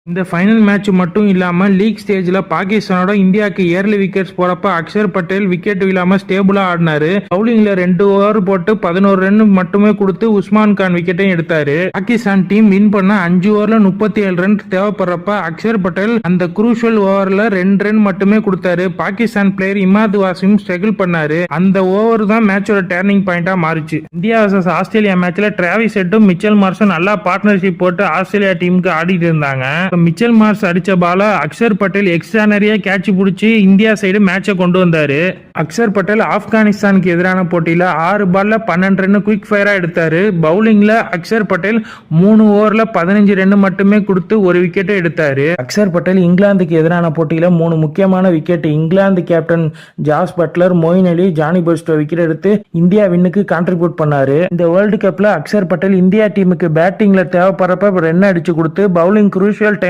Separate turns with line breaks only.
இந்த final match மட்டும் இல்லாம லீக் ஸ்டேஜ்ல பாகிஸ்தானோட இந்தியாவுக்கு ஏர்லி விக்கெட்ஸ் போறப்ப அக்ஷர் பட்டேல் விக்கெட் இல்லாம ஸ்டேபிளா ஆடினாரு. பவுலிங்ல 2 ஓவர் போட்டு 11 ரன் மட்டுமே கொடுத்து உஸ்மான் கான் விக்கெட்டையும் எடுத்தாரு. பாகிஸ்தான் டீம் வின் பண்ண 5 ஓவர்ல 37 ரன் தேவைப்படுறப்ப அக்ஷர் பட்டேல் அந்த குரூஷியல் ஓவர்ல 2 ரன் மட்டுமே கொடுத்தாரு. பாகிஸ்தான் பிளேயர் இமாத் வாசிம் ஸ்ட்ரகிள் பண்ணாரு. அந்த ஓவர் தான் மேட்சோட டர்னிங் பாயிண்டா மாறிச்சு. இந்தியா வர்சஸ் ஆஸ்திரேலியா மேட்ச்ல டிராவிஸ் ஹெட்டும் மிச்சல் மார்ஷும் நல்லா பார்ட்னர்ஷிப் போட்டு ஆஸ்திரேலியா டீமுக்கு ஆடிட்டு இருந்தாங்க. மிச்சல் மார்ஸ் அடிச்ச பால அக்ஷர் பட்டேல் எக்ஸ்ட்ரானரியா கேட்ச் பிடிச்சி இந்தியா சைடு மேட்சை கொண்டு வந்தாரு. அக்ஷர் பட்டேல் ஆப்கானிஸ்தானுக்கு எதிரான போட்டியில 6 பால்ல 12 ரன் குயிக் ஃபயரா எடுத்தாரு. பவுலிங்ல அக்ஷர் பட்டேல் 3 ஓவர்ல 15 ரன் மட்டுமே கொடுத்து ஒரு விக்கெட்டை எடுத்தாரு. அக்ஷர் பட்டேல் இங்கிலாந்துக்கு எதிரான போட்டியில 3 முக்கியமான wicket England captain Jos Buttler, Moeen Ali, Jonny Bairstow wicket எடுத்து இந்தியா வின்னுக்கு கான்ட்ரிபியூட் பண்ணாரு. இந்த வேர்ல்டு கப்ல அக்ஷர் பட்டேல் இந்தியா டீமுக்கு பேட்டிங்ல தேவைப்படுறப்ப ரன் அடிச்சு கொடுத்து பவுலிங் குரூஷியல்